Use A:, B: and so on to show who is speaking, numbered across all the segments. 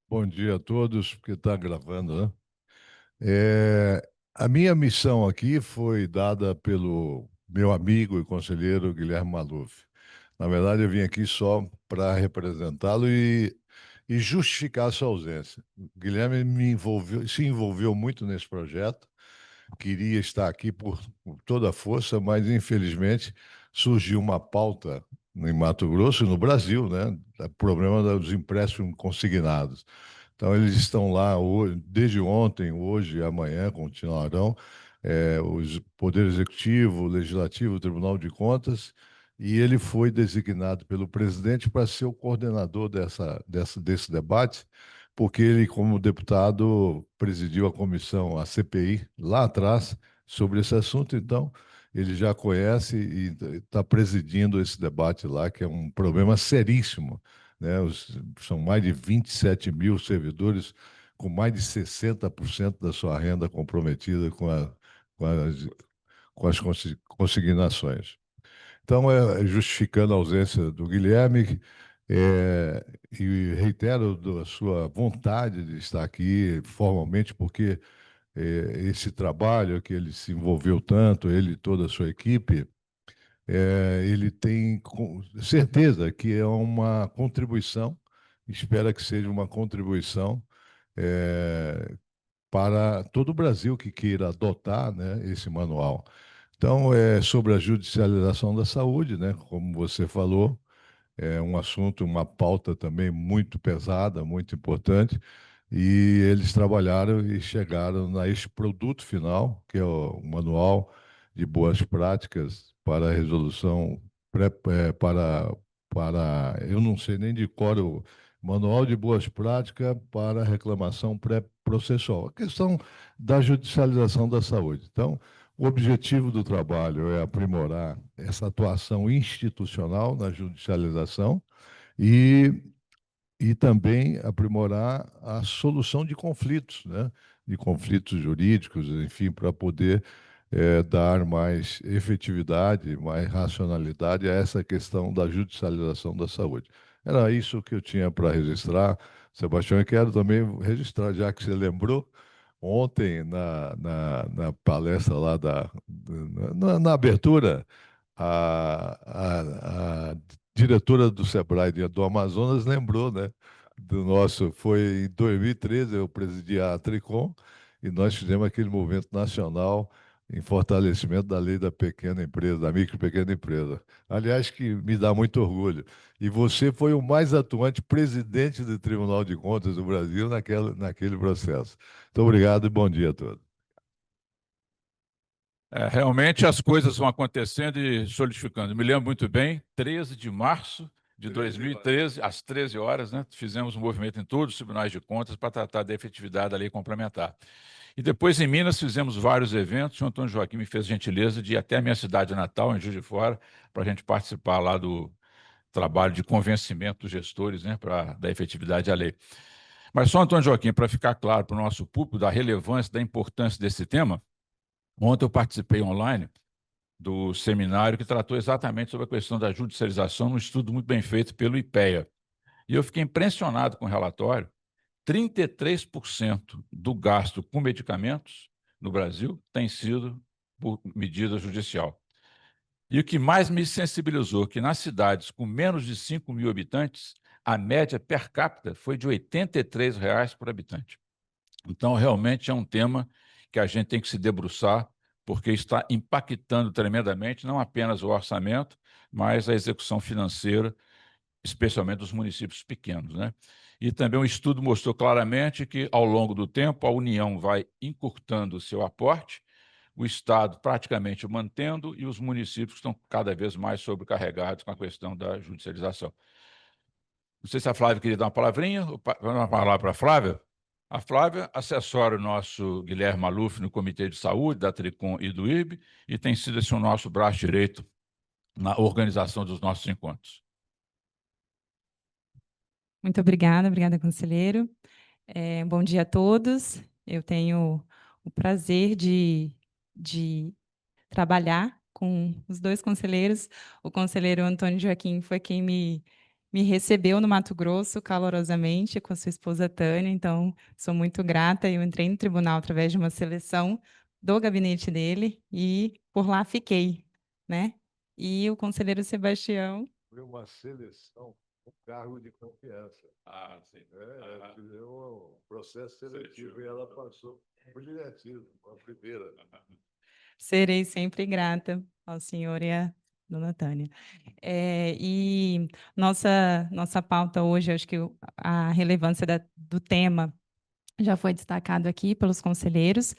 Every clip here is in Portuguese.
A: Bom dia a todos, porque está gravando, né? A minha missão aqui foi dada pelo meu amigo e conselheiro Guilherme Maluf. Na verdade, eu vim aqui só para representá-lo e justificar a sua ausência. O Guilherme se envolveu muito nesse projeto, queria estar aqui por toda a força, mas infelizmente surgiu uma pauta em Mato Grosso, no Brasil, né? O problema dos empréstimos consignados. Então, eles estão lá hoje, desde ontem, hoje e amanhã continuarão, os Poder Executivo, Legislativo, Tribunal de Contas, e ele foi designado pelo presidente para ser o coordenador desse debate, porque ele, como deputado, presidiu a comissão, a CPI, lá atrás, sobre esse assunto, então ele já conhece e está presidindo esse debate lá, que é um problema seríssimo, né? São mais de 27 mil servidores com mais de 60% da sua renda comprometida com as, com as consignações. Então, justificando a ausência do Guilherme, e reitero a sua vontade de estar aqui formalmente, porque esse trabalho que ele se envolveu tanto, ele e toda a sua equipe, ele tem certeza que é uma contribuição, espera que seja uma contribuição é, para todo o Brasil que queira adotar, né, esse manual. Então, é sobre a judicialização da saúde, né, como você falou, é um assunto, uma pauta também muito pesada, muito importante, e eles trabalharam e chegaram neste produto final, que é o Manual de Boas Práticas para a Resolução, eu não sei nem de cor, o Manual de Boas Práticas para Reclamação Pré-Processual, a questão da judicialização da saúde. Então, o objetivo do trabalho é aprimorar essa atuação institucional na judicialização e, e também aprimorar a solução de conflitos, né? De conflitos jurídicos, enfim, para poder dar mais efetividade, mais racionalidade a essa questão da judicialização da saúde. Era isso que eu tinha para registrar, Sebastião, e quero também registrar, já que você lembrou, ontem, na palestra lá na abertura, a diretora do Sebrae do Amazonas lembrou, né? Foi em 2013, eu presidi a Tricom, e nós fizemos aquele movimento nacional em fortalecimento da lei da pequena empresa, da micro e pequena empresa. Aliás, que me dá muito orgulho. E você foi o mais atuante presidente do Tribunal de Contas do Brasil naquele processo. Muito obrigado e bom dia a todos.
B: Realmente as coisas vão acontecendo e solidificando. Me lembro muito bem, 13 de março de 2013, às 13 horas, né, fizemos um movimento em todos os tribunais de contas para tratar da efetividade da lei complementar. E depois, em Minas, fizemos vários eventos. O Antônio Joaquim me fez a gentileza de ir até a minha cidade natal, em Juiz de Fora, para a gente participar lá do trabalho de convencimento dos gestores, né, da efetividade da lei. Mas só, Antônio Joaquim, para ficar claro para o nosso público da relevância, da importância desse tema, ontem eu participei online do seminário que tratou exatamente sobre a questão da judicialização, um estudo muito bem feito pelo IPEA. E eu fiquei impressionado com o relatório. 33% do gasto com medicamentos no Brasil tem sido por medida judicial. E o que mais me sensibilizou, que nas cidades com menos de 5 mil habitantes, a média per capita foi de R$ 83 por habitante. Então, realmente é um tema que a gente tem que se debruçar, porque está impactando tremendamente não apenas o orçamento, mas a execução financeira, especialmente dos municípios pequenos, né? E também o estudo mostrou claramente que, ao longo do tempo, a União vai encurtando o seu aporte, o Estado praticamente mantendo e os municípios estão cada vez mais sobrecarregados com a questão da judicialização. Não sei se a Flávia queria dar uma palavrinha, vamos dar uma palavra para a Flávia. A Flávia assessora o nosso Guilherme Maluf no Comitê de Saúde, da Tricom e do IRB, e tem sido esse o nosso braço direito na organização dos nossos encontros.
C: Muito obrigada, conselheiro. Bom dia a todos. Eu tenho o prazer de trabalhar com os dois conselheiros. O conselheiro Antônio Joaquim foi quem me me recebeu no Mato Grosso calorosamente com a sua esposa Tânia, então sou muito grata. Eu entrei no tribunal através de uma seleção do gabinete dele e por lá fiquei, né? E o conselheiro Sebastião.
A: Foi uma seleção, um cargo de confiança.
B: Ah, sim.
A: Fizemos um processo seletivo e ela passou brilhantismo, a primeira.
C: Serei sempre grata ao senhor e à dona Tânia. E nossa pauta hoje, acho que a relevância do tema já foi destacado aqui pelos conselheiros.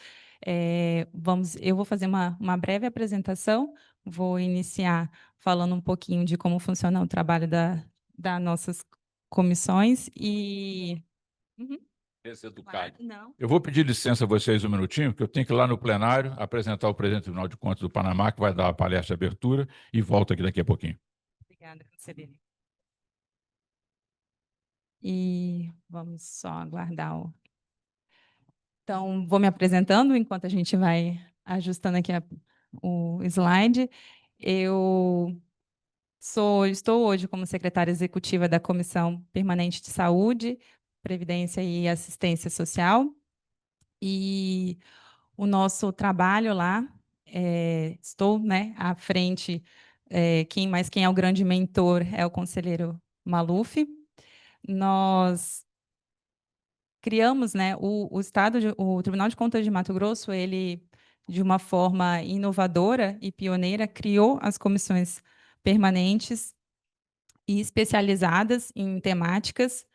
C: Eu vou fazer uma breve apresentação, vou iniciar falando um pouquinho de como funciona o trabalho das nossas comissões e... Uhum.
B: Deseducado.
C: Não.
B: Eu vou pedir licença a vocês um minutinho, porque eu tenho que ir lá no plenário apresentar o presidente do Tribunal de Contas do Panamá, que vai dar a palestra de abertura, e volto aqui daqui a pouquinho.
C: Obrigada, conselheiro. E vamos só aguardar o... Então, vou me apresentando enquanto a gente vai ajustando aqui o slide. Estou hoje como secretária executiva da Comissão Permanente de Saúde, Previdência e Assistência Social. E o nosso trabalho lá, estou, né, à frente, quem é o grande mentor é o conselheiro Maluf. Nós criamos, né, o Tribunal de Contas de Mato Grosso, ele, de uma forma inovadora e pioneira, criou as comissões permanentes e especializadas em temáticas,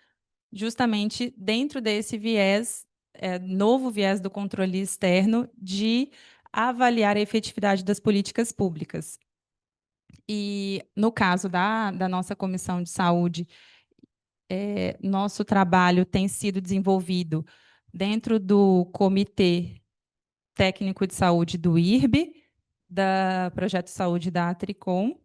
C: justamente dentro desse viés, novo viés do controle externo, de avaliar a efetividade das políticas públicas. E, no caso da nossa Comissão de Saúde, nosso trabalho tem sido desenvolvido dentro do Comitê Técnico de Saúde do IRB, da Projeto Saúde da Atricom.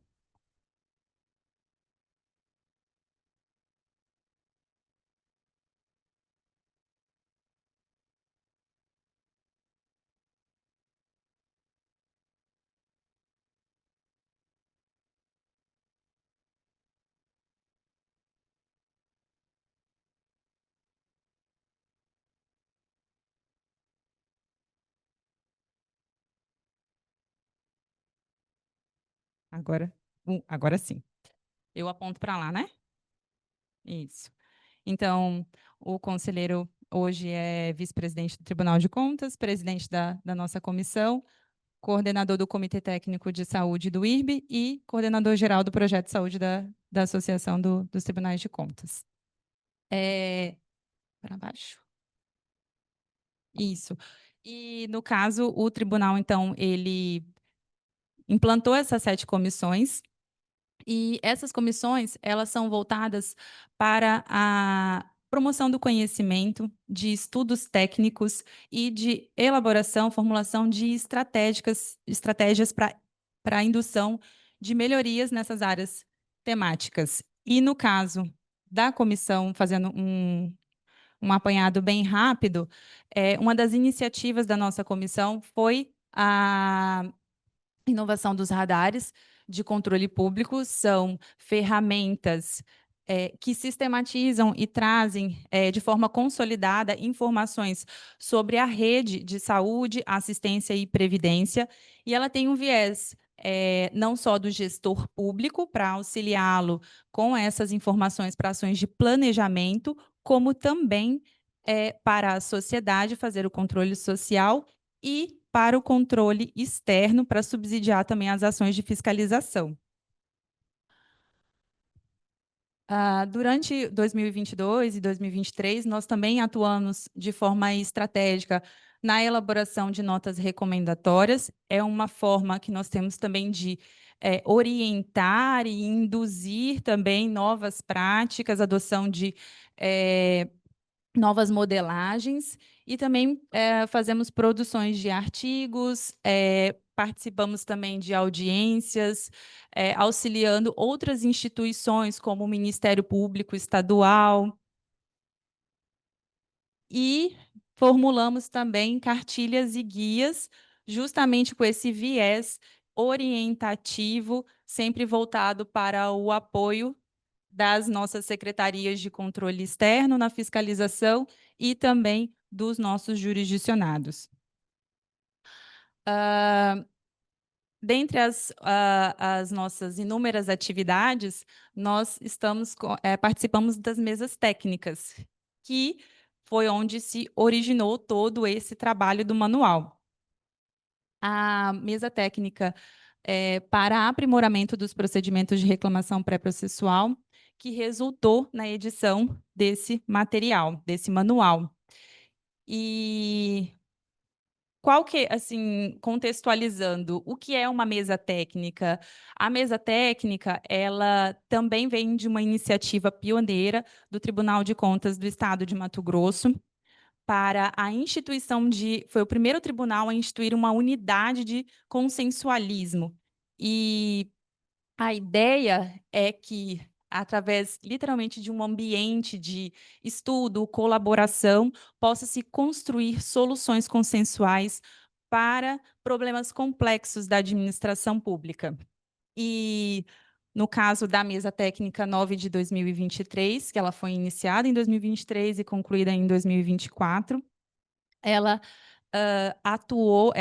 C: Agora sim. Eu aponto para lá, né? Isso. Então, o conselheiro hoje é vice-presidente do Tribunal de Contas, presidente da nossa comissão, coordenador do Comitê Técnico de Saúde do IRB e coordenador-geral do Projeto de Saúde da Associação dos Tribunais de Contas. Para baixo. Isso. E, no caso, o tribunal, então, ele implantou essas 7 comissões, e essas comissões, elas são voltadas para a promoção do conhecimento, de estudos técnicos e de elaboração, formulação de estratégias para a indução de melhorias nessas áreas temáticas. E, no caso da comissão, fazendo um apanhado bem rápido, uma das iniciativas da nossa comissão foi a inovação dos radares de controle público. São ferramentas que sistematizam e trazem de forma consolidada informações sobre a rede de saúde, assistência e previdência, e ela tem um viés não só do gestor público para auxiliá-lo com essas informações para ações de planejamento, como também para a sociedade fazer o controle social e para o controle externo, para subsidiar também as ações de fiscalização. Durante 2022 e 2023, nós também atuamos de forma estratégica na elaboração de notas recomendatórias. É uma forma que nós temos também de orientar e induzir também novas práticas, adoção de novas modelagens, e também fazemos produções de artigos, participamos também de audiências, auxiliando outras instituições, como o Ministério Público Estadual, e formulamos também cartilhas e guias, justamente com esse viés orientativo, sempre voltado para o apoio das nossas secretarias de controle externo na fiscalização e também dos nossos jurisdicionados. Dentre as nossas inúmeras atividades, nós participamos das mesas técnicas, que foi onde se originou todo esse trabalho do manual. A mesa técnica para aprimoramento dos procedimentos de reclamação pré-processual, que resultou na edição desse material, desse manual. E assim, contextualizando, o que é uma mesa técnica? A mesa técnica, ela também vem de uma iniciativa pioneira do Tribunal de Contas do Estado de Mato Grosso, para a instituição foi o primeiro tribunal a instituir uma unidade de consensualismo. E a ideia é que, através, literalmente, de um ambiente de estudo, colaboração, possa-se construir soluções consensuais para problemas complexos da administração pública. E, no caso da Mesa Técnica 9 de 2023, que ela foi iniciada em 2023 e concluída em 2024, ela atuou,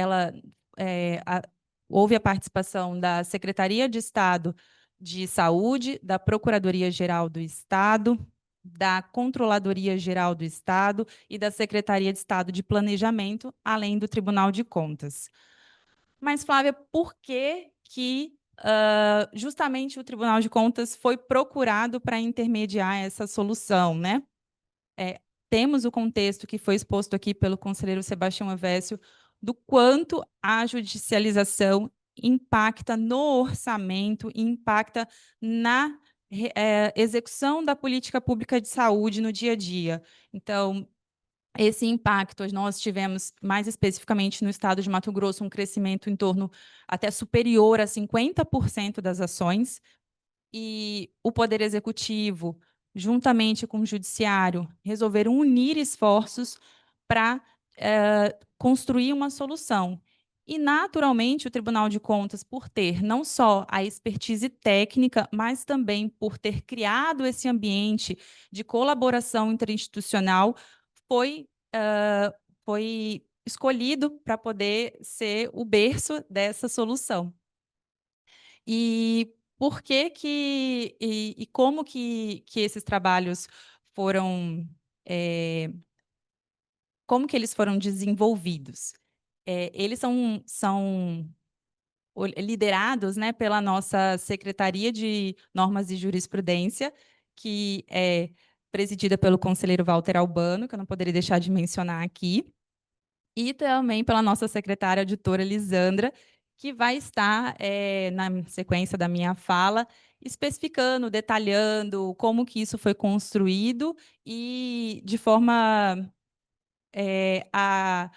C: houve a participação da Secretaria de Estado de Saúde, da Procuradoria-Geral do Estado, da Controladoria-Geral do Estado e da Secretaria de Estado de Planejamento, além do Tribunal de Contas. Mas, Flávia, por que justamente o Tribunal de Contas foi procurado para intermediar essa solução, né? Temos o contexto que foi exposto aqui pelo conselheiro Sebastião Avécio, do quanto a judicialização impacta no orçamento, impacta na execução da política pública de saúde no dia a dia. Então, esse impacto, nós tivemos, mais especificamente no estado de Mato Grosso, um crescimento em torno até superior a 50% das ações, e o Poder Executivo, juntamente com o Judiciário, resolveram unir esforços para construir uma solução. E, naturalmente, o Tribunal de Contas, por ter não só a expertise técnica, mas também por ter criado esse ambiente de colaboração interinstitucional, foi escolhido para poder ser o berço dessa solução. E por que e como que esses trabalhos foram, como que eles foram desenvolvidos? Eles são liderados, né, pela nossa Secretaria de Normas e Jurisprudência, que é presidida pelo conselheiro Walter Albano, que eu não poderia deixar de mencionar aqui, e também pela nossa secretária auditora Lisandra, que vai estar, na sequência da minha fala, especificando, detalhando como que isso foi construído e de forma a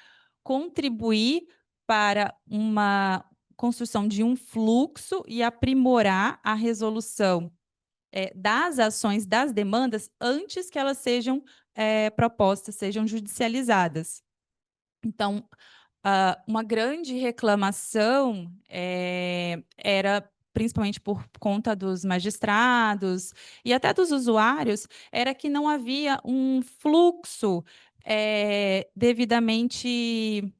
C: contribuir para uma construção de um fluxo e aprimorar a resolução das ações, das demandas, antes que elas sejam propostas, sejam judicializadas. Então, uma grande reclamação era, principalmente por conta dos magistrados e até dos usuários, era que não havia um fluxo devidamente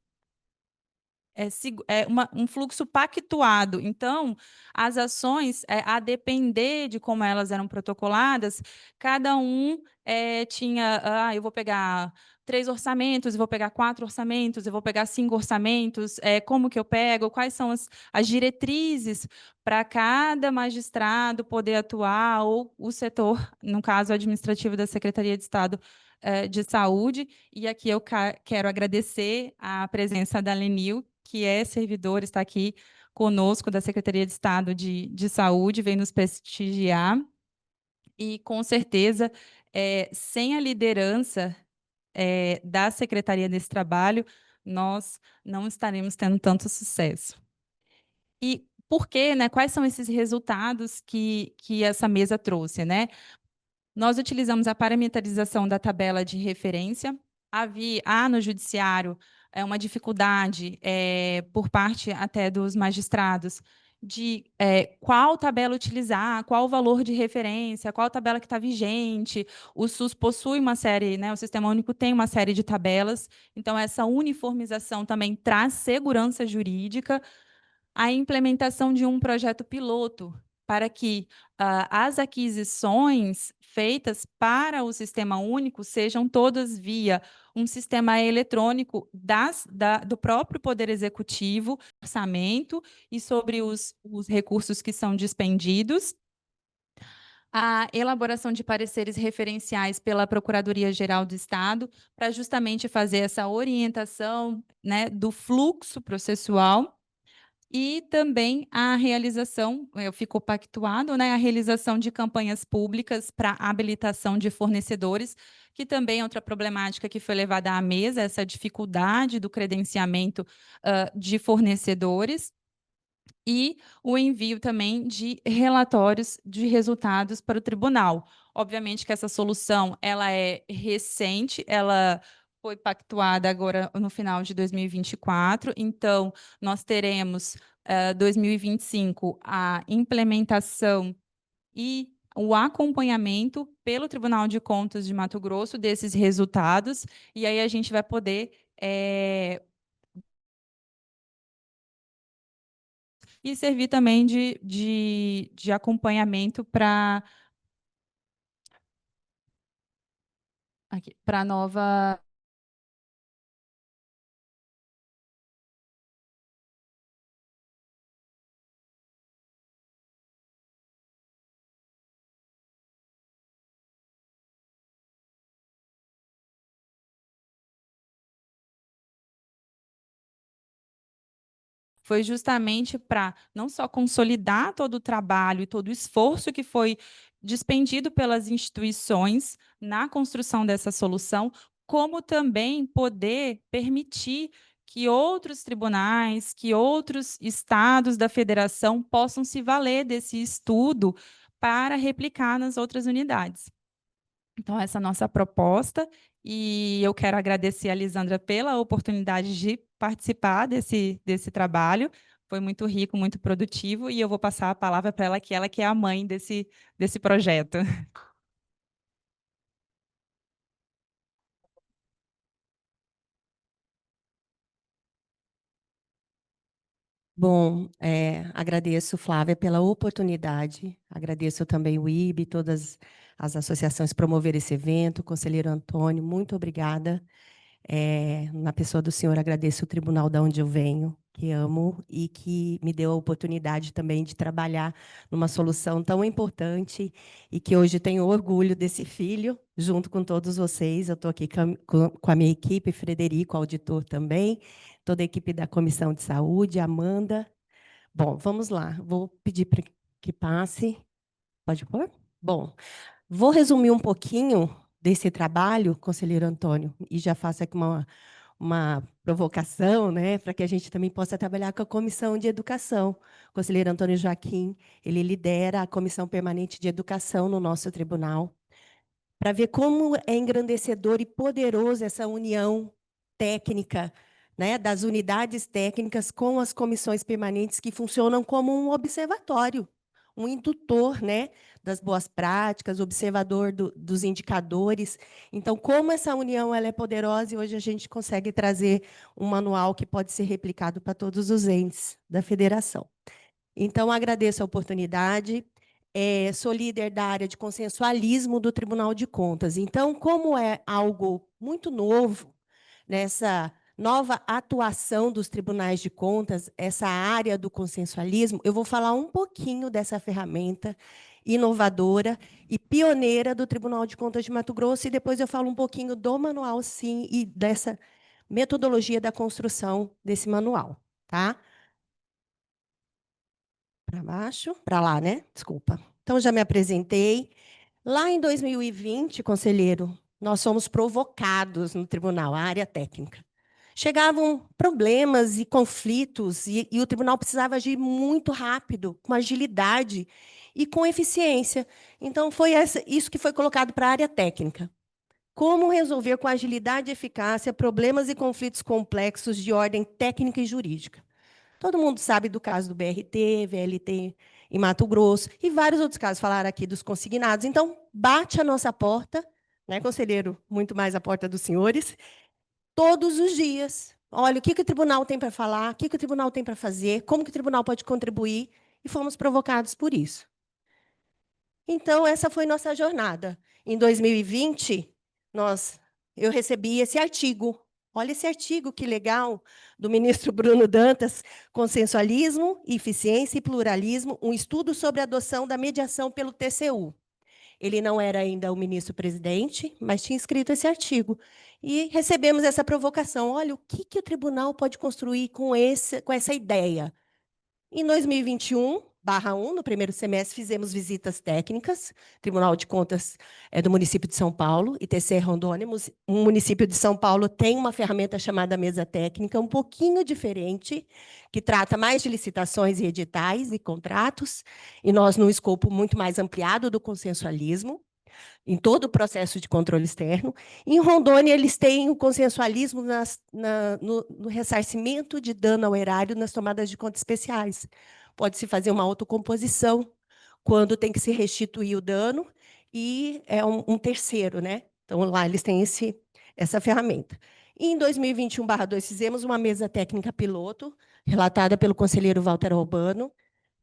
C: um fluxo pactuado. Então, as ações, a depender de como elas eram protocoladas, cada um tinha, eu vou pegar 3 orçamentos, eu vou pegar 4 orçamentos, eu vou pegar 5 orçamentos, como que eu pego, quais são as diretrizes para cada magistrado poder atuar, ou o setor, no caso administrativo da Secretaria de Estado de Saúde. E aqui eu quero agradecer a presença da Lenil, que é servidor, está aqui conosco da Secretaria de Estado de Saúde, vem nos prestigiar. E, com certeza, sem a liderança da Secretaria nesse trabalho, nós não estaremos tendo tanto sucesso. E por quê, né? Quais são esses resultados que essa mesa trouxe, né? Nós utilizamos a parametrização da tabela de referência. Há no Judiciário uma dificuldade por parte até dos magistrados de qual tabela utilizar, qual o valor de referência, qual tabela que está vigente. O SUS possui uma série, né, o Sistema Único tem uma série de tabelas, então essa uniformização também traz segurança jurídica. A implementação de um projeto piloto para que as aquisições feitas para o Sistema Único sejam todas via um sistema eletrônico do próprio Poder Executivo, orçamento e sobre os recursos que são dispendidos. A elaboração de pareceres referenciais pela Procuradoria-Geral do Estado, para justamente fazer essa orientação, né, do fluxo processual. E também a realização, ficou pactuado, né, a realização de campanhas públicas para habilitação de fornecedores, que também é outra problemática que foi levada à mesa, essa dificuldade do credenciamento de fornecedores, e o envio também de relatórios de resultados para o tribunal. Obviamente que essa solução ela é recente, ela foi pactuada agora no final de 2024, então nós teremos 2025 a implementação e o acompanhamento pelo Tribunal de Contas de Mato Grosso desses resultados, e aí a gente vai poder e servir também de acompanhamento para a nova. Foi justamente para não só consolidar todo o trabalho e todo o esforço que foi dispendido pelas instituições na construção dessa solução, como também poder permitir que outros tribunais, que outros estados da federação possam se valer desse estudo para replicar nas outras unidades. Então, essa é a nossa proposta, e eu quero agradecer a Lisandra pela oportunidade de participar desse trabalho. Foi muito rico, muito produtivo, e eu vou passar a palavra para ela que é a mãe desse projeto.
D: Bom, agradeço, Flávia, pela oportunidade. Agradeço também o IB, todas as associações que promoveram esse evento, o conselheiro Antônio, muito obrigada. Na pessoa do senhor, agradeço o tribunal de onde eu venho, que amo, e que me deu a oportunidade também de trabalhar numa solução tão importante e que hoje tenho orgulho desse filho, junto com todos vocês. Eu estou aqui com a minha equipe, Frederico, auditor também, toda a equipe da Comissão de Saúde, Amanda. Bom, vamos lá. Vou pedir para que passe. Pode pôr? Bom, vou resumir um pouquinho desse trabalho, conselheiro Antônio, e já faço aqui uma provocação, né, para que a gente também possa trabalhar com a Comissão de Educação. O conselheiro Antônio Joaquim, ele lidera a Comissão Permanente de Educação no nosso tribunal, para ver como é engrandecedor e poderoso essa união técnica, né, das unidades técnicas com as comissões permanentes que funcionam como um observatório, um indutor, né, das boas práticas, observador dos indicadores. Então, como essa união ela é poderosa, e hoje a gente consegue trazer um manual que pode ser replicado para todos os entes da federação. Então, agradeço a oportunidade. Sou líder da área de consensualismo do Tribunal de Contas. Então, como é algo muito novo, nessa nova atuação dos tribunais de contas, essa área do consensualismo, eu vou falar um pouquinho dessa ferramenta inovadora e pioneira do Tribunal de Contas de Mato Grosso, e depois eu falo um pouquinho do manual, sim, e dessa metodologia da construção desse manual. Tá? Para baixo, para lá, né? Desculpa. Então, já me apresentei. Lá em 2020, conselheiro, nós fomos provocados no tribunal, a área técnica. Chegavam problemas e conflitos, e o tribunal precisava agir muito rápido, com agilidade e com eficiência. Então, foi isso que foi colocado para a área técnica. Como resolver com agilidade e eficácia problemas e conflitos complexos de ordem técnica e jurídica. Todo mundo sabe do caso do BRT, VLT em Mato Grosso, e vários outros casos, falaram aqui dos consignados. Então, bate a nossa porta, né, conselheiro, muito mais a porta dos senhores, todos os dias. Olha, o que o tribunal tem para falar, o que o tribunal tem para fazer, como que o tribunal pode contribuir, e fomos provocados por isso. Então, essa foi nossa jornada. Em 2020, eu recebi esse artigo. Olha esse artigo, que legal, do ministro Bruno Dantas, Consensualismo, Eficiência e Pluralismo, um estudo sobre a adoção da mediação pelo TCU. Ele não era ainda o ministro-presidente, mas tinha escrito esse artigo. E recebemos essa provocação. Olha, o que o tribunal pode construir com essa ideia? Em 2021/1, no primeiro semestre, fizemos visitas técnicas, Tribunal de Contas do município de São Paulo, ITC Rondônia. O município de São Paulo tem uma ferramenta chamada mesa técnica, um pouquinho diferente, que trata mais de licitações e editais e contratos, e nós num escopo muito mais ampliado do consensualismo, em todo o processo de controle externo. Em Rondônia, eles têm o consensualismo no ressarcimento de dano ao erário nas tomadas de conta especiais. Pode-se fazer uma autocomposição quando tem que se restituir o dano, e é um terceiro, né? Então, lá eles têm essa ferramenta. E em 2021/2, fizemos uma mesa técnica piloto, relatada pelo conselheiro Walter Albano,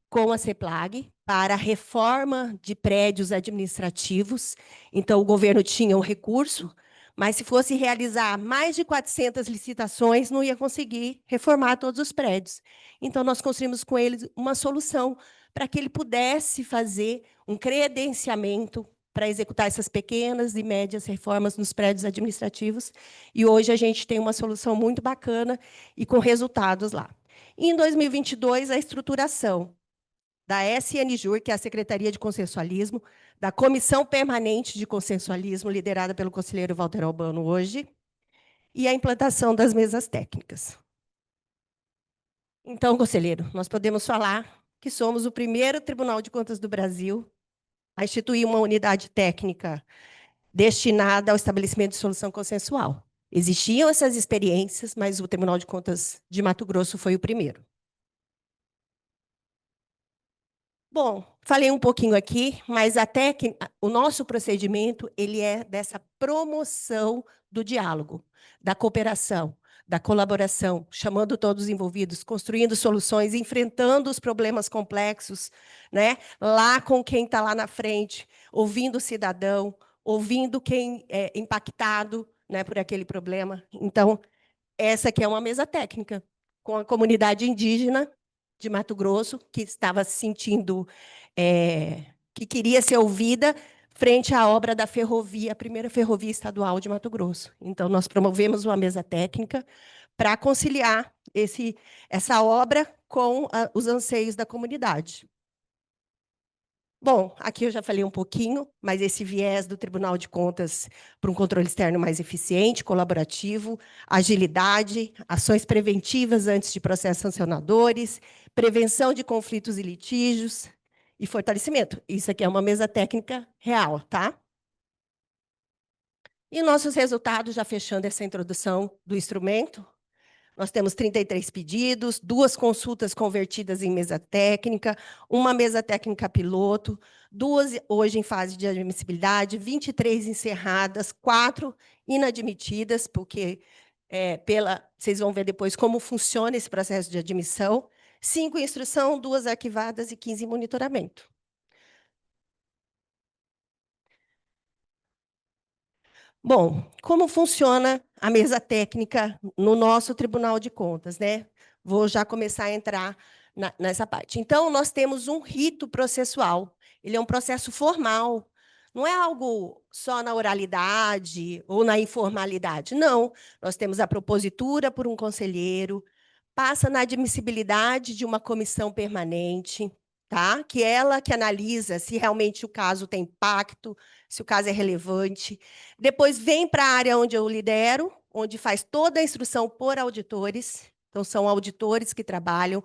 D: com a CEPLAG, para a reforma de prédios administrativos. Então, o governo tinha um recurso, mas se fosse realizar mais de 400 licitações, não ia conseguir reformar todos os prédios. Então, nós construímos com eles uma solução para que ele pudesse fazer um credenciamento para executar essas pequenas e médias reformas nos prédios administrativos. E hoje a gente tem uma solução muito bacana e com resultados lá. E em 2022, a estruturação da SNJUR, que é a Secretaria de Consensualismo, da Comissão Permanente de Consensualismo, liderada pelo conselheiro Walter Albano hoje, e a implantação das mesas técnicas. Então, conselheiro, nós podemos falar que somos o primeiro Tribunal de Contas do Brasil a instituir uma unidade técnica destinada ao estabelecimento de solução consensual. Existiam essas experiências, mas o Tribunal de Contas de Mato Grosso foi o primeiro. Bom, falei um pouquinho aqui, mas até que o nosso procedimento ele é dessa promoção do diálogo, da cooperação, da colaboração, chamando todos os envolvidos, construindo soluções, enfrentando os problemas complexos, né? Lá com quem está lá na frente, ouvindo o cidadão, ouvindo quem é impactado, né, por aquele problema. Então, essa aqui é uma mesa técnica com a comunidade indígena de Mato Grosso, que estava se sentindo, que queria ser ouvida frente à obra da ferrovia, a primeira ferrovia estadual de Mato Grosso. Então, nós promovemos uma mesa técnica para conciliar essa obra com os anseios da comunidade. Bom, aqui eu já falei um pouquinho, mas esse viés do Tribunal de Contas para um controle externo mais eficiente, colaborativo, agilidade, ações preventivas antes de processos sancionadores, prevenção de conflitos e litígios e fortalecimento. Isso aqui é uma mesa técnica real, tá? E nossos resultados, já fechando essa introdução do instrumento, nós temos 33 pedidos, 2 consultas convertidas em mesa técnica, uma mesa técnica piloto, 2 hoje em fase de admissibilidade, 23 encerradas, 4 inadmitidas, porque vocês vão ver depois como funciona esse processo de admissão, 5 em instrução, 2 arquivadas e 15 em monitoramento. Bom, como funciona a mesa técnica no nosso Tribunal de Contas, né? Vou já começar a entrar nessa parte. Então, nós temos um rito processual. Ele é um processo formal. Não é algo só na oralidade ou na informalidade. Não. Nós temos a propositura por um conselheiro, passa na admissibilidade de uma comissão permanente, tá? Que ela que analisa se realmente o caso tem impacto, se o caso é relevante. Depois vem para a área onde eu lidero, onde faz toda a instrução por auditores. Então, são auditores que trabalham,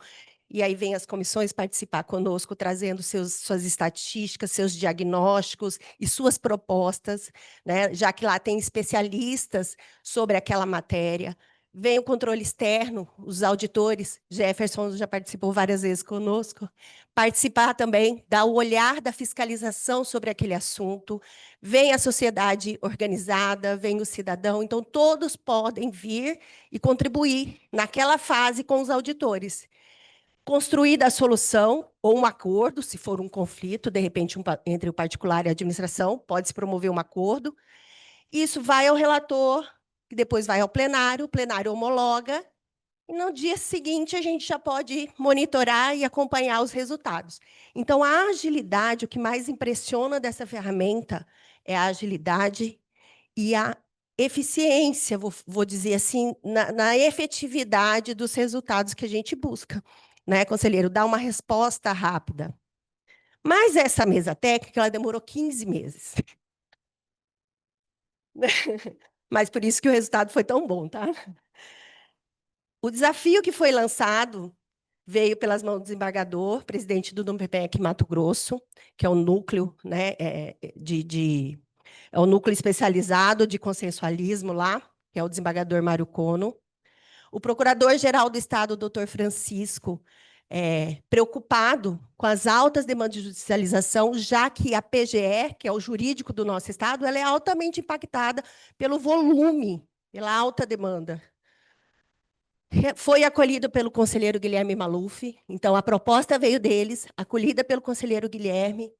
D: e aí vem as comissões participar conosco, trazendo suas estatísticas, seus diagnósticos e suas propostas, né? Já que lá tem especialistas sobre aquela matéria. vem o controle externo, os auditores, Jefferson já participou várias vezes conosco, participar também, dar o olhar da fiscalização sobre aquele assunto, vem a sociedade organizada, vem o cidadão, então todos podem vir e contribuir naquela fase com os auditores. Construída a solução ou um acordo, se for um conflito, de repente, entre o particular e a administração, pode-se promover um acordo. Isso vai ao relator, que depois vai ao plenário, o plenário homologa, e no dia seguinte a gente já pode monitorar e acompanhar os resultados. Então, a agilidade, o que mais impressiona dessa ferramenta é a agilidade e a eficiência, vou dizer assim, na efetividade dos resultados que a gente busca. Né, conselheiro? Dá uma resposta rápida. Mas essa mesa técnica, ela demorou 15 meses. Mas por isso que o resultado foi tão bom, tá? O desafio que foi lançado veio pelas mãos do desembargador, presidente do NUPEMEC Mato Grosso, que é o núcleo, né, é o núcleo especializado de consensualismo lá, que é o desembargador Mário Cono. O procurador-geral do Estado, doutor Francisco, preocupado com as altas demandas de judicialização, já que a PGE, que é o jurídico do nosso Estado, ela é altamente impactada pelo volume, pela alta demanda. Foi acolhido pelo conselheiro Guilherme Maluf, então a proposta veio deles, acolhida pelo conselheiro Guilherme,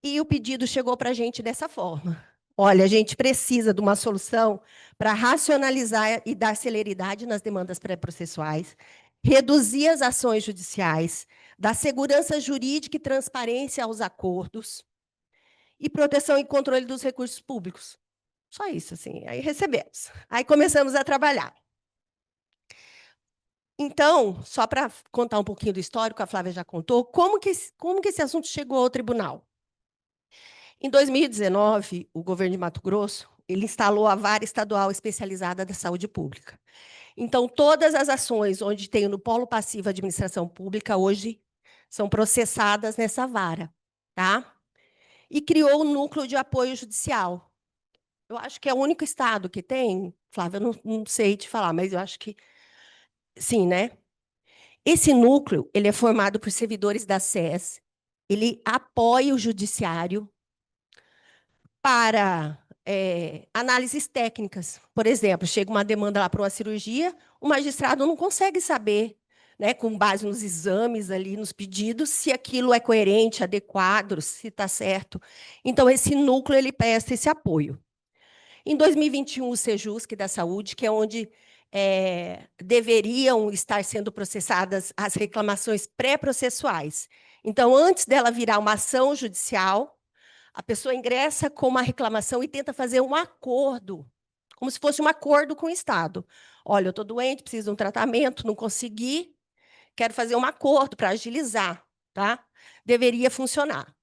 D: e o pedido chegou para a gente dessa forma. Olha, a gente precisa de uma solução para racionalizar e dar celeridade nas demandas pré-processuais, reduzir as ações judiciais, dar segurança jurídica e transparência aos acordos, e proteção e controle dos recursos públicos. Só isso, assim. Aí recebemos. Aí começamos a trabalhar. Então, só para contar um pouquinho do histórico, a Flávia já contou, como que esse assunto chegou ao tribunal? Em 2019, o governo de Mato Grosso ele instalou a Vara Estadual Especializada da Saúde Pública. Então, todas as ações onde tem no polo passivo a administração pública, hoje, são processadas nessa vara. Tá? E criou o Núcleo de Apoio Judicial. Eu acho que é o único estado que tem, Flávia, eu não sei te falar, mas eu acho que sim, né? Esse núcleo ele é formado por servidores da SES, ele apoia o judiciário para análises técnicas. Por exemplo, chega uma demanda lá para uma cirurgia, o magistrado não consegue saber, né, com base nos exames ali, nos pedidos, se aquilo é coerente, adequado, se está certo. Então, esse núcleo ele presta esse apoio. Em 2021, o Sejusc da Saúde, que é onde deveriam estar sendo processadas as reclamações pré-processuais. Então, antes dela virar uma ação judicial, a pessoa ingressa com uma reclamação e tenta fazer um acordo, como se fosse um acordo com o Estado. Olha, eu estou doente, preciso de um tratamento, não consegui, quero fazer um acordo para agilizar. Tá? Deveria funcionar.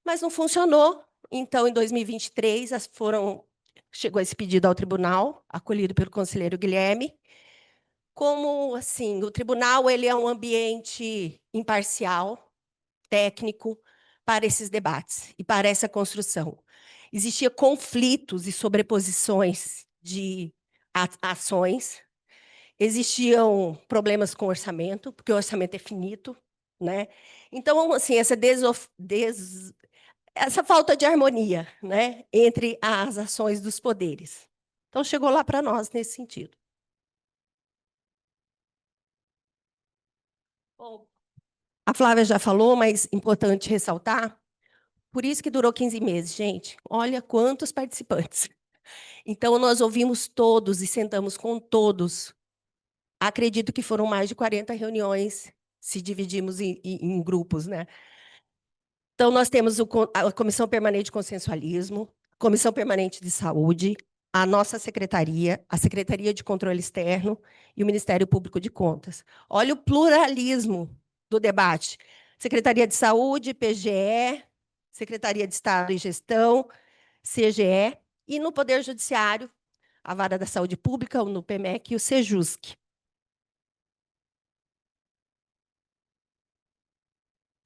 D: Mas não funcionou. Então, em 2023, chegou esse pedido ao tribunal, acolhido pelo conselheiro Guilherme. Como assim, o tribunal ele é um ambiente imparcial, técnico, para esses debates e para essa construção. Existiam conflitos e sobreposições de ações, existiam problemas com orçamento, porque o orçamento é finito, né? Então, assim, essa falta de harmonia, né, entre as ações dos poderes. Então, chegou lá para nós nesse sentido. Bom, a Flávia já falou, mas importante ressaltar, por isso que durou 15 meses, gente. Olha quantos participantes. Então, nós ouvimos todos e sentamos com todos. Acredito que foram mais de 40 reuniões, se dividimos em grupos, né? Então, nós temos a Comissão Permanente de Consensualismo, Comissão Permanente de Saúde, a nossa secretaria, a Secretaria de Controle Externo e o Ministério Público de Contas. Olha o pluralismo do debate. Secretaria de Saúde, PGE, Secretaria de Estado e Gestão, CGE, e no Poder Judiciário, a Vara da Saúde Pública, o NUPEMEC e o Sejusc.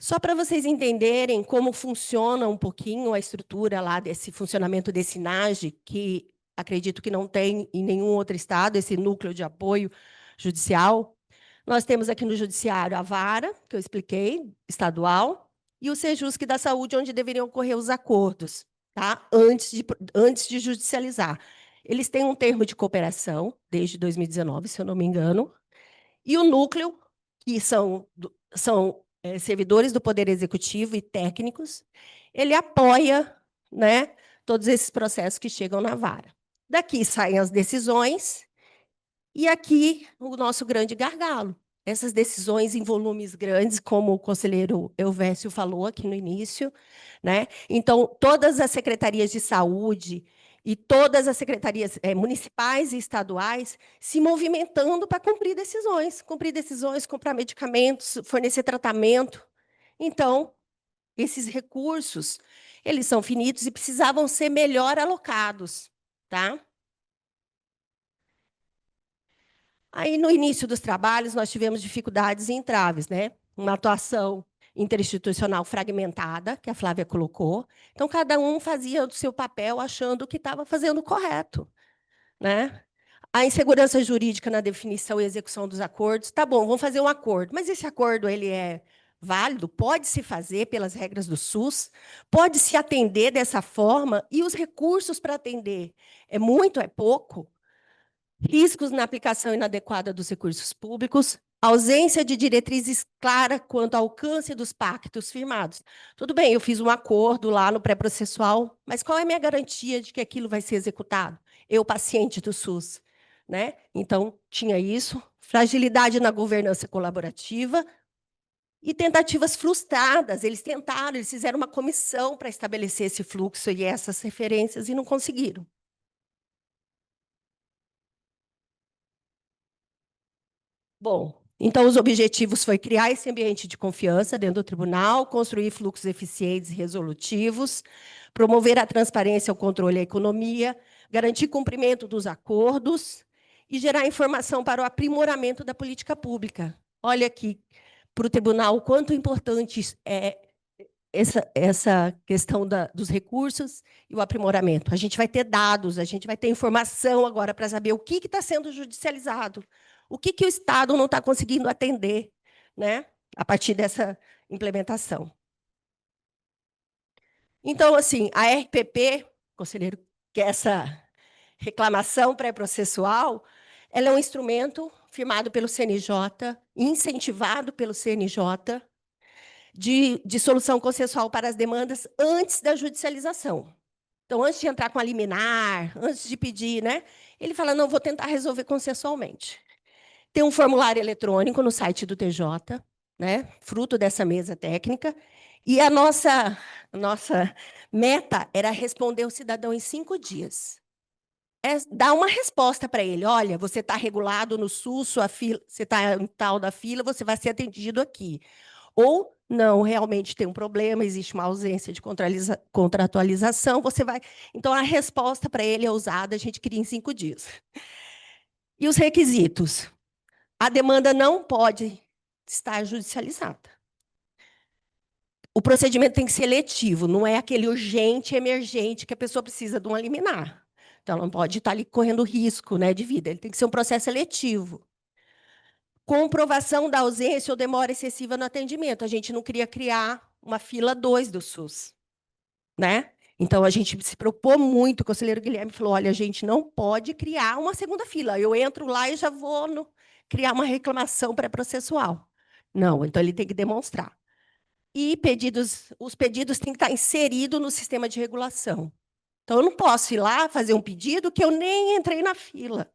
D: Só para vocês entenderem como funciona um pouquinho a estrutura lá desse funcionamento desse NAGE, que acredito que não tem em nenhum outro estado esse núcleo de apoio judicial. Nós temos aqui no Judiciário a vara, que eu expliquei, estadual, e o Sejusc da Saúde, onde deveriam ocorrer os acordos, tá? Antes de judicializar. Eles têm um termo de cooperação, desde 2019, se eu não me engano, e o núcleo, que são servidores do Poder Executivo e técnicos, ele apoia, né, todos esses processos que chegam na vara. Daqui saem as decisões, e aqui o nosso grande gargalo. Essas decisões em volumes grandes, como o conselheiro Elvésio falou aqui no início, né? Então, todas as secretarias de saúde e todas as secretarias municipais e estaduais se movimentando para cumprir decisões, comprar medicamentos, fornecer tratamento. Então, esses recursos, eles são finitos e precisavam ser melhor alocados, tá? Aí, no início dos trabalhos, nós tivemos dificuldades e entraves, né? Uma atuação interinstitucional fragmentada, que a Flávia colocou. Então, cada um fazia o seu papel achando que estava fazendo o correto, né? A insegurança jurídica na definição e execução dos acordos. Tá bom, vamos fazer um acordo, mas esse acordo ele é válido? Pode-se fazer pelas regras do SUS? Pode-se atender dessa forma? E os recursos para atender? É muito, é pouco? Riscos na aplicação inadequada dos recursos públicos, ausência de diretrizes claras quanto ao alcance dos pactos firmados. Tudo bem, eu fiz um acordo lá no pré-processual, mas qual é a minha garantia de que aquilo vai ser executado? Eu, paciente do SUS, né? Então, tinha isso, fragilidade na governança colaborativa e tentativas frustradas. Eles tentaram, eles fizeram uma comissão para estabelecer esse fluxo e essas referências e não conseguiram. Bom, então os objetivos foi criar esse ambiente de confiança dentro do tribunal, construir fluxos eficientes e resolutivos, promover a transparência, o controle e a economia, garantir cumprimento dos acordos e gerar informação para o aprimoramento da política pública. Olha aqui, para o tribunal, o quanto importante é essa questão dos recursos e o aprimoramento. A gente vai ter dados, a gente vai ter informação agora para saber o que está sendo judicializado, o que o Estado não está conseguindo atender, né, a partir dessa implementação. Então, assim, a RPP, conselheiro, que é essa reclamação pré-processual, ela é um instrumento firmado pelo CNJ, incentivado pelo CNJ, de solução consensual para as demandas antes da judicialização. Então, antes de entrar com a liminar, antes de pedir, né, ele fala, não, vou tentar resolver consensualmente. Tem um formulário eletrônico no site do TJ, né, fruto dessa mesa técnica, e a nossa meta era responder o cidadão em 5 dias. Dar uma resposta para ele, olha, você está regulado no SUS, sua fila, você está em tal da fila, você vai ser atendido aqui. Ou não, realmente tem um problema, existe uma ausência de contratualização, você vai... Então, a resposta para ele é usada, a gente cria em 5 dias. E os requisitos? A demanda não pode estar judicializada. O procedimento tem que ser letivo, não é aquele urgente, emergente, que a pessoa precisa de uma liminar. Então, ela não pode estar ali correndo risco, né, de vida, ele tem que ser um processo eletivo. Comprovação da ausência ou demora excessiva no atendimento. A gente não queria criar uma fila 2 do SUS, né? Então, a gente se preocupou muito, o conselheiro Guilherme falou, olha, a gente não pode criar uma segunda fila. Eu entro lá e já vou criar uma reclamação pré-processual. Não, então ele tem que demonstrar. E os pedidos têm que estar inseridos no sistema de regulação. Então, eu não posso ir lá fazer um pedido que eu nem entrei na fila,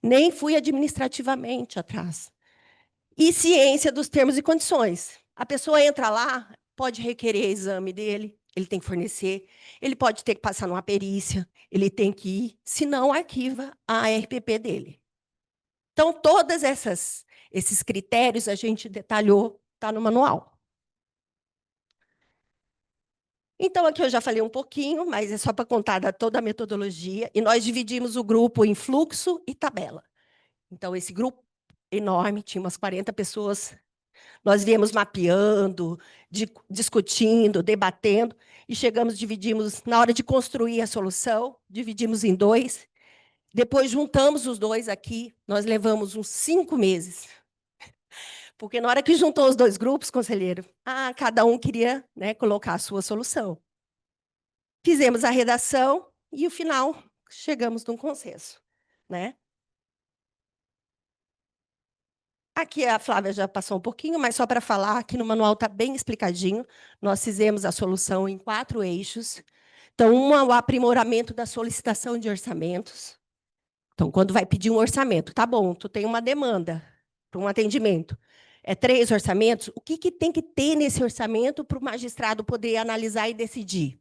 D: nem fui administrativamente atrás. E ciência dos termos e condições. A pessoa entra lá, pode requerer exame dele, ele tem que fornecer, ele pode ter que passar numa perícia, ele tem que ir, senão arquiva a RPP dele. Então, todos esses critérios a gente detalhou, está no manual. Então, aqui eu já falei um pouquinho, mas é só para contar toda a metodologia, e nós dividimos o grupo em fluxo e tabela. Então, esse grupo enorme, tinha umas 40 pessoas. Nós viemos mapeando, discutindo, debatendo, e dividimos, na hora de construir a solução, dividimos em 2, Depois juntamos os dois aqui, nós levamos uns 5 meses. Porque na hora que juntou os dois grupos, conselheiro, cada um queria, né, colocar a sua solução. Fizemos a redação e, no final, chegamos num consenso, né? Aqui a Flávia já passou um pouquinho, mas só para falar, aqui no manual está bem explicadinho. Nós fizemos a solução em 4 eixos. Então, o aprimoramento da solicitação de orçamentos. Então, quando vai pedir um orçamento, tá bom, tu tem uma demanda para um atendimento. É 3 orçamentos, o que tem que ter nesse orçamento para o magistrado poder analisar e decidir?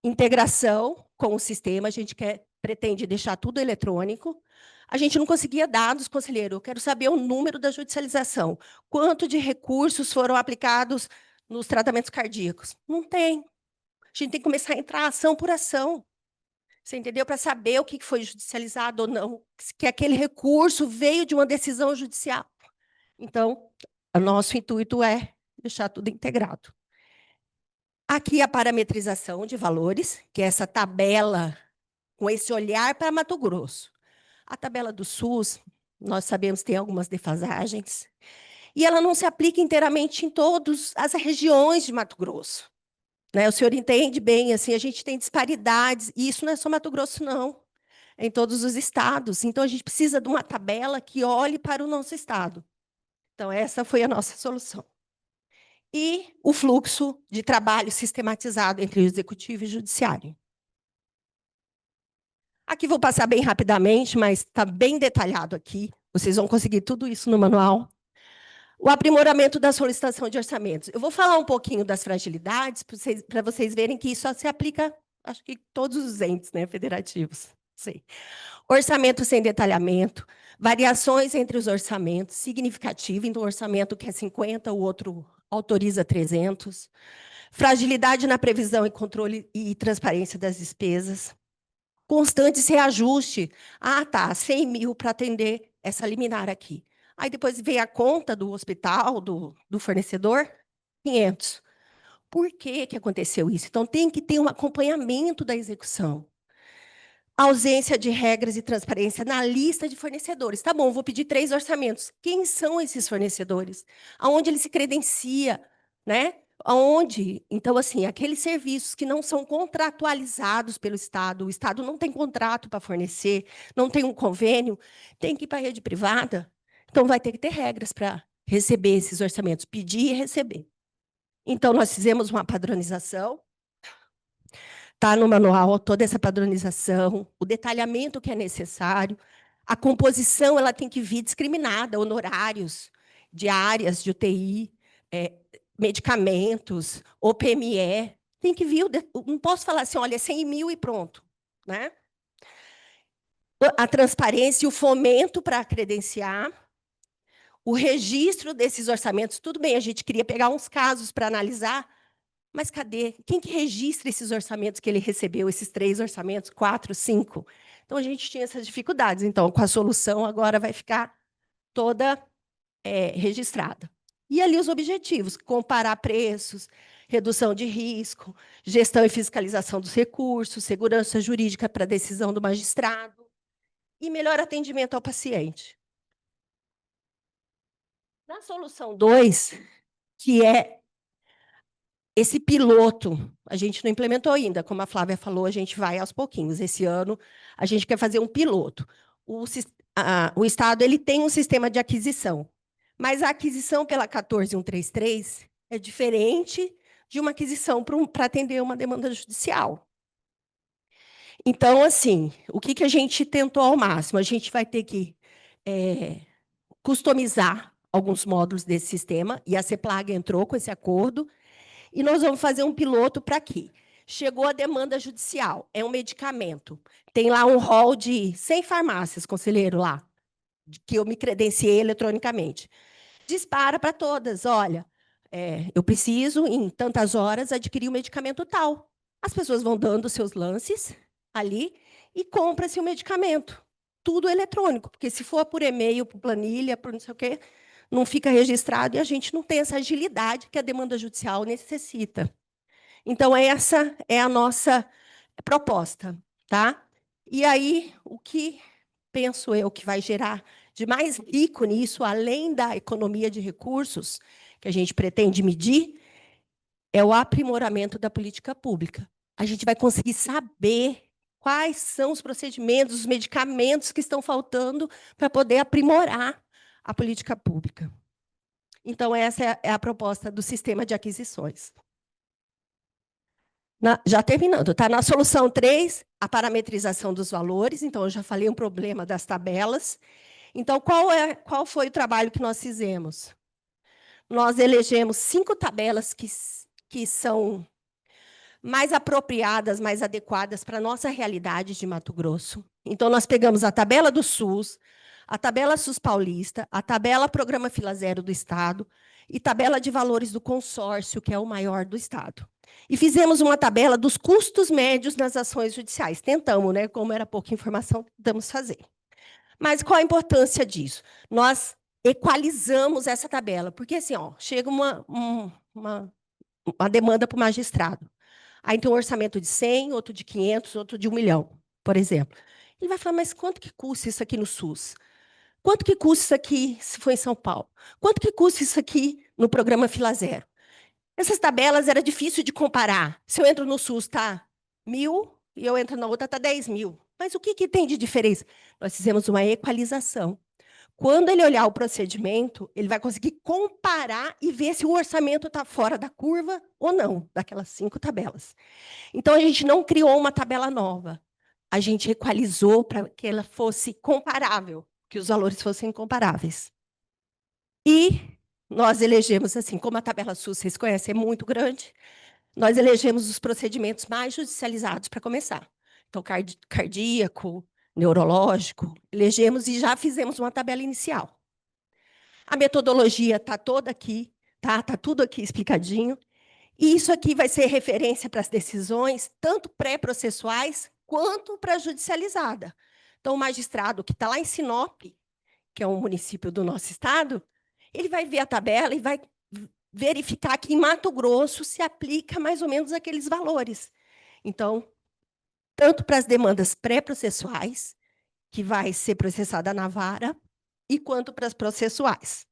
D: Integração com o sistema, a gente pretende deixar tudo eletrônico. A gente não conseguia dados, conselheiro. Eu quero saber o número da judicialização. Quanto de recursos foram aplicados nos tratamentos cardíacos? Não tem. A gente tem que começar a entrar ação por ação. Você entendeu? Para saber o que foi judicializado ou não. Que aquele recurso veio de uma decisão judicial. Então, o nosso intuito é deixar tudo integrado. Aqui a parametrização de valores, que é essa tabela com esse olhar para Mato Grosso. A tabela do SUS, nós sabemos que tem algumas defasagens, e ela não se aplica inteiramente em todas as regiões de Mato Grosso. Né? O senhor entende bem, assim, a gente tem disparidades, e isso não é só Mato Grosso, não. É em todos os estados. Então, a gente precisa de uma tabela que olhe para o nosso estado. Então, essa foi a nossa solução. E o fluxo de trabalho sistematizado entre o executivo e o judiciário. Aqui vou passar bem rapidamente, mas está bem detalhado aqui. Vocês vão conseguir tudo isso no manual. O aprimoramento da solicitação de orçamentos. Eu vou falar um pouquinho das fragilidades, para vocês verem que isso só se aplica, acho que todos os entes, né, federativos. Sei. Orçamento sem detalhamento, variações entre os orçamentos, significativo, então, um orçamento que é 50, o outro autoriza 300. Fragilidade na previsão e controle e transparência das despesas. Constantes reajuste. Tá, 100 mil para atender essa liminar aqui. Aí depois vem a conta do hospital, do fornecedor, 500. Por que aconteceu isso? Então, tem que ter um acompanhamento da execução. Ausência de regras e transparência na lista de fornecedores. Tá bom, vou pedir 3 orçamentos. Quem são esses fornecedores? Aonde ele se credencia? Né? Aonde? Então, assim, aqueles serviços que não são contratualizados pelo Estado, o Estado não tem contrato para fornecer, não tem um convênio, tem que ir para a rede privada. Então, vai ter que ter regras para receber esses orçamentos, pedir e receber. Então, nós fizemos uma padronização. Está no manual toda essa padronização, o detalhamento que é necessário. A composição ela tem que vir discriminada, honorários, diárias de UTI, medicamentos, OPME. Tem que vir, não posso falar assim, olha, 100 mil e pronto. Né? A transparência e o fomento para credenciar. O registro desses orçamentos. Tudo bem, a gente queria pegar uns casos para analisar, mas cadê? Quem que registra esses orçamentos que ele recebeu, esses 3 orçamentos, 4, 5? Então, a gente tinha essas dificuldades. Então, com a solução, agora vai ficar toda registrada. E ali os objetivos, comparar preços, redução de risco, gestão e fiscalização dos recursos, segurança jurídica para a decisão do magistrado e melhor atendimento ao paciente. Na solução 2, que é esse piloto, a gente não implementou ainda, como a Flávia falou, a gente vai aos pouquinhos. Esse ano, a gente quer fazer um piloto. O Estado ele tem um sistema de aquisição, mas a aquisição pela 14133 é diferente de uma aquisição para atender uma demanda judicial. Então, assim, o que a gente tentou ao máximo? A gente vai ter que customizar alguns módulos desse sistema, e a CEPLAG entrou com esse acordo. E nós vamos fazer um piloto para quê? Chegou a demanda judicial, é um medicamento. Tem lá um rol de 100 farmácias, conselheiro, lá, que eu me credenciei eletronicamente. Dispara para todas, olha, eu preciso, em tantas horas, adquirir o medicamento tal. As pessoas vão dando seus lances ali e compra-se o medicamento. Tudo eletrônico, porque se for por e-mail, por planilha, por não sei o quê, não fica registrado e a gente não tem essa agilidade que a demanda judicial necessita. Então, essa é a nossa proposta. Tá? E aí, o que penso eu que vai gerar de mais rico nisso, além da economia de recursos que a gente pretende medir, é o aprimoramento da política pública. A gente vai conseguir saber quais são os procedimentos, os medicamentos que estão faltando para poder aprimorar a política pública. Então, essa é a proposta do sistema de aquisições. Já terminando, tá? Na solução 3, a parametrização dos valores. Então, eu já falei um problema das tabelas. Então, qual foi o trabalho que nós fizemos? Nós elegemos 5 tabelas que são mais apropriadas, mais adequadas para a nossa realidade de Mato Grosso. Então, nós pegamos a tabela do SUS, a tabela SUS Paulista, a tabela Programa Fila Zero do Estado e tabela de valores do consórcio, que é o maior do Estado. E fizemos uma tabela dos custos médios nas ações judiciais. Tentamos, né? Como era pouca informação, tentamos fazer. Mas qual a importância disso? Nós equalizamos essa tabela, porque assim, ó, chega uma demanda para o magistrado. Aí tem um orçamento de 100, outro de 500, outro de 1 milhão, por exemplo. Ele vai falar, mas quanto que custa isso aqui no SUS? Quanto que custa isso aqui se for em São Paulo? Quanto que custa isso aqui no programa Fila Zero? Essas tabelas era difícil de comparar. Se eu entro no SUS, está 1.000, e eu entro na outra, está 10.000. Mas o que tem de diferença? Nós fizemos uma equalização. Quando ele olhar o procedimento, ele vai conseguir comparar e ver se o orçamento está fora da curva ou não, daquelas 5 tabelas. Então, a gente não criou uma tabela nova. A gente equalizou para que ela fosse comparável, que os valores fossem comparáveis. E nós elegemos, assim, como a tabela SUS, vocês conhecem, é muito grande, nós elegemos os procedimentos mais judicializados para começar. Então, cardíaco, neurológico, elegemos e já fizemos uma tabela inicial. A metodologia está toda aqui, tá tudo aqui explicadinho. E isso aqui vai ser referência para as decisões, tanto pré-processuais quanto para a judicializada. Então, o magistrado que está lá em Sinop, que é um município do nosso estado, ele vai ver a tabela e vai verificar que em Mato Grosso se aplica mais ou menos aqueles valores. Então, tanto para as demandas pré-processuais, que vai ser processada na vara, e quanto para as processuais.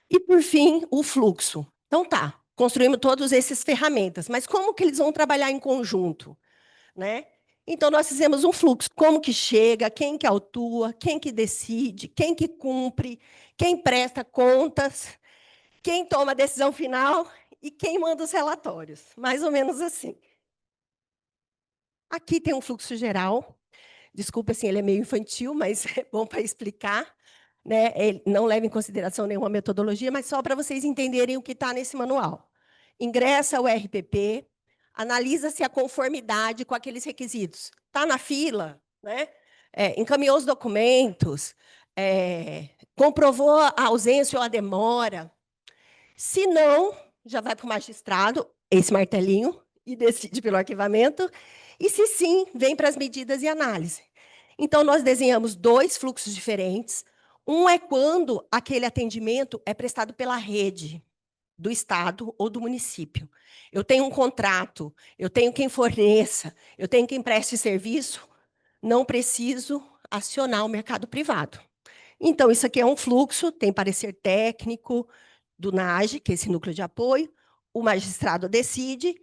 D: E, por fim, o fluxo. Então, tá, construímos todas essas ferramentas, mas como que eles vão trabalhar em conjunto? Né? Então, nós fizemos um fluxo, como que chega, quem que autua, quem que decide, quem que cumpre, quem presta contas, quem toma a decisão final e quem manda os relatórios. Mais ou menos assim. Aqui tem um fluxo geral. Desculpa, assim, ele é meio infantil, mas é bom para explicar. Né? Ele não leva em consideração nenhuma metodologia, mas só para vocês entenderem o que está nesse manual. Ingressa o RPP, analisa-se a conformidade com aqueles requisitos. Está na fila, né? Encaminhou os documentos, comprovou a ausência ou a demora. Se não, já vai para o magistrado, esse martelinho, e decide pelo arquivamento. E se sim, vem para as medidas e análise. Então, nós desenhamos 2 fluxos diferentes. Um é quando aquele atendimento é prestado pela rede do estado ou do município. Eu tenho um contrato, eu tenho quem forneça, eu tenho quem preste serviço, não preciso acionar o mercado privado. Então, isso aqui é um fluxo, tem parecer técnico do NAGE, que é esse núcleo de apoio, o magistrado decide,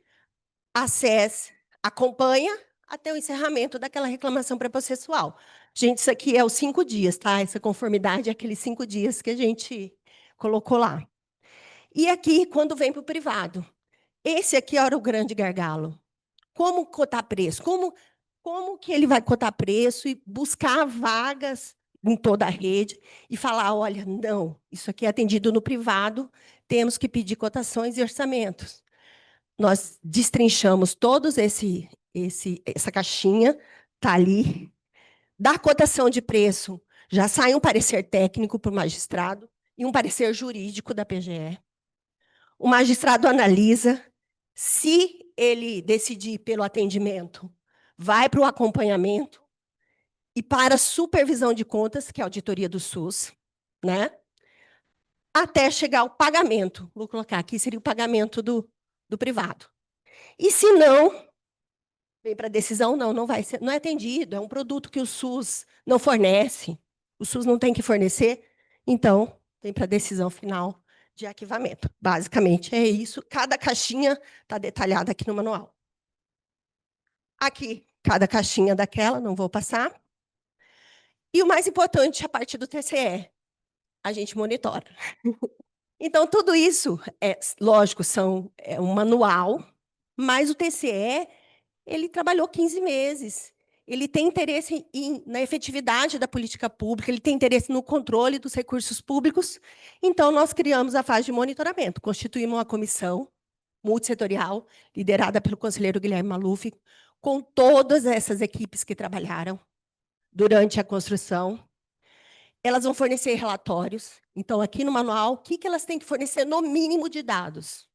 D: acessa, acompanha até o encerramento daquela reclamação pré-processual. Gente, isso aqui é os 5 dias, tá? Essa conformidade é aqueles 5 dias que a gente colocou lá. E aqui, quando vem para o privado, esse aqui era o grande gargalo. Como cotar preço? Como que ele vai cotar preço e buscar vagas em toda a rede e falar, olha, não, isso aqui é atendido no privado, temos que pedir cotações e orçamentos. Nós destrinchamos todos essa caixinha, está ali. Da cotação de preço, já sai um parecer técnico para o magistrado e um parecer jurídico da PGE. O magistrado analisa, se ele decidir pelo atendimento, vai para o acompanhamento e para a supervisão de contas, que é a auditoria do SUS, né? Até chegar ao pagamento. Vou colocar aqui, seria o pagamento do privado. E se não, Vem para decisão, não vai ser, não é atendido, é um produto que o SUS não fornece, o SUS não tem que fornecer, então vem para decisão final de arquivamento. Basicamente é isso, cada caixinha está detalhada aqui no manual. Aqui, cada caixinha daquela, não vou passar. E o mais importante, a parte do TCE, a gente monitora. Então, tudo isso, lógico, é um manual, mas o TCE, ele trabalhou 15 meses. Ele tem interesse na efetividade da política pública, ele tem interesse no controle dos recursos públicos. Então, nós criamos a fase de monitoramento, constituímos uma comissão multissetorial, liderada pelo conselheiro Guilherme Maluf, com todas essas equipes que trabalharam durante a construção. Elas vão fornecer relatórios. Então, aqui no manual, o que elas têm que fornecer no mínimo de dados?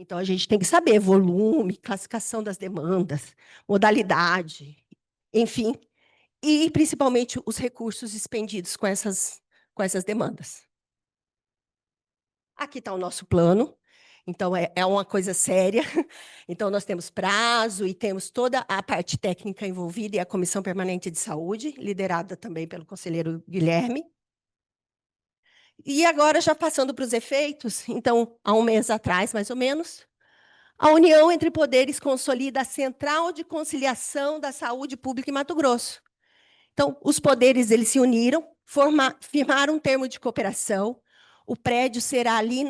D: Então, a gente tem que saber volume, classificação das demandas, modalidade, enfim, e principalmente os recursos expendidos com essas demandas. Aqui está o nosso plano. Então, é uma coisa séria. Então, nós temos prazo e temos toda a parte técnica envolvida e a Comissão Permanente de Saúde, liderada também pelo conselheiro Guilherme. E agora, já passando para os efeitos, então, há um mês atrás, mais ou menos, a união entre poderes consolida a Central de Conciliação da Saúde Pública em Mato Grosso. Então, os poderes eles se uniram, firmaram um termo de cooperação. O prédio será ali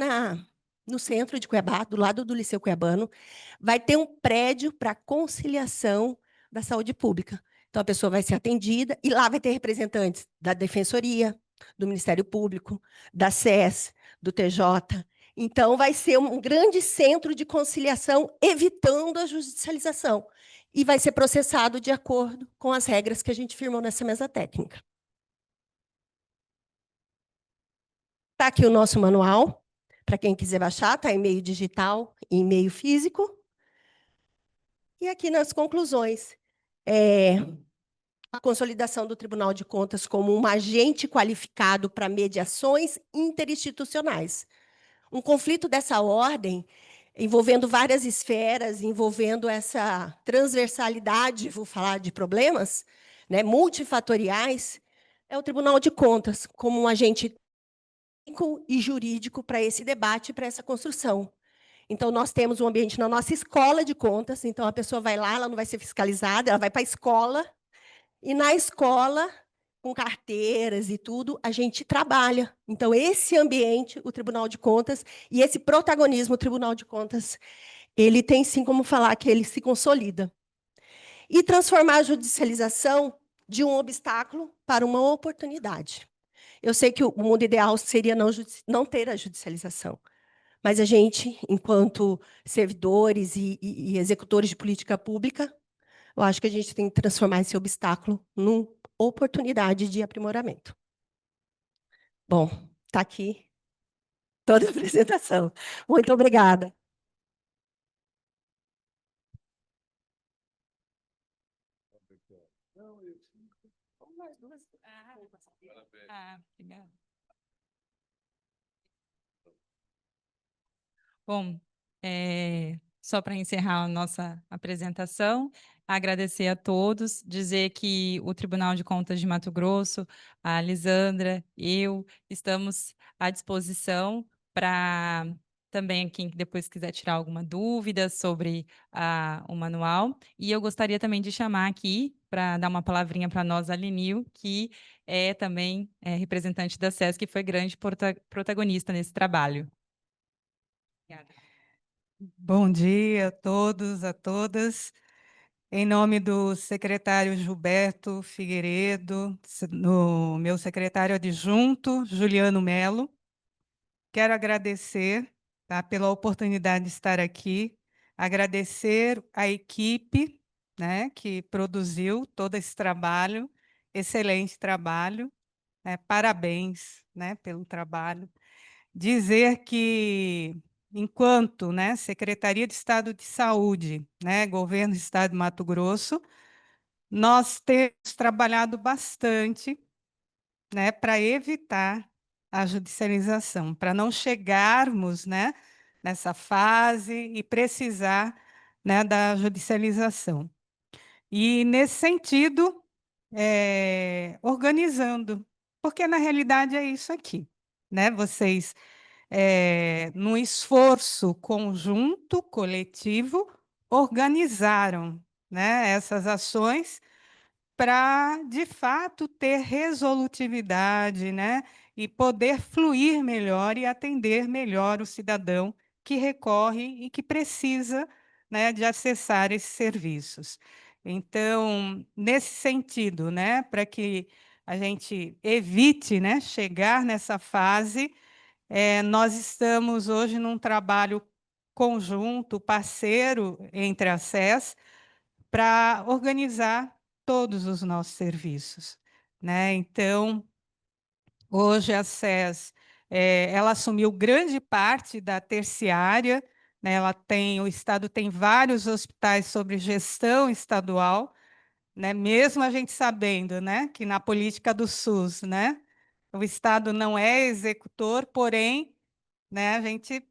D: no centro de Cuiabá, do lado do Liceu Cuiabano. Vai ter um prédio para conciliação da saúde pública. Então, a pessoa vai ser atendida e lá vai ter representantes da Defensoria, do Ministério Público, da SES, do TJ. Então, vai ser um grande centro de conciliação, evitando a judicialização. E vai ser processado de acordo com as regras que a gente firmou nessa mesa técnica. Está aqui o nosso manual, para quem quiser baixar, está em meio digital e em meio físico. E aqui nas conclusões, a consolidação do Tribunal de Contas como um agente qualificado para mediações interinstitucionais. Um conflito dessa ordem, envolvendo várias esferas, envolvendo essa transversalidade, vou falar de problemas, né, multifatoriais, é o Tribunal de Contas como um agente técnico e jurídico para esse debate, para essa construção. Então, nós temos um ambiente na nossa escola de contas, então a pessoa vai lá, ela não vai ser fiscalizada, ela vai para a escola, e na escola, com carteiras e tudo, a gente trabalha. Então, esse ambiente, o Tribunal de Contas, e esse protagonismo, o Tribunal de Contas, ele tem sim como falar que ele se consolida. E transformar a judicialização de um obstáculo para uma oportunidade. Eu sei que o mundo ideal seria não ter a judicialização, mas a gente, enquanto servidores e executores de política pública, eu acho que a gente tem que transformar esse obstáculo numa oportunidade de aprimoramento. Bom, está aqui toda a apresentação. Muito obrigada.
C: Obrigada. Bom, só para encerrar a nossa apresentação, agradecer a todos, dizer que o Tribunal de Contas de Mato Grosso, a Lisandra, eu, estamos à disposição para também quem depois quiser tirar alguma dúvida sobre o manual. E eu gostaria também de chamar aqui, para dar uma palavrinha para nós, a Lenil, que é também representante da SESC, que foi grande protagonista nesse trabalho. Obrigada.
E: Bom dia a todos, a todas. Em nome do secretário Gilberto Figueiredo, no meu secretário adjunto, Juliano Melo, quero agradecer, tá, pela oportunidade de estar aqui, agradecer a equipe, né, que produziu todo esse trabalho, excelente trabalho, parabéns, né, pelo trabalho. Dizer que, enquanto, né, Secretaria de Estado de Saúde, né, Governo do Estado de Mato Grosso, nós temos trabalhado bastante, né, para evitar a judicialização, para não chegarmos, né, nessa fase e precisar, né, da judicialização. E, nesse sentido, organizando, porque, na realidade, é isso aqui, né? Vocês, num esforço conjunto, coletivo, organizaram, né, essas ações para, de fato, ter resolutividade, né, e poder fluir melhor e atender melhor o cidadão que recorre e que precisa, né, de acessar esses serviços. Então, nesse sentido, né, para que a gente evite, né, chegar nessa fase, nós estamos hoje num trabalho conjunto, parceiro entre a SES, para organizar todos os nossos serviços, né? Então, hoje a SES, ela assumiu grande parte da terciária, né? O Estado tem vários hospitais sobre gestão estadual, né? Mesmo a gente sabendo, né, que na política do SUS, né, o Estado não é executor, porém, né, a gente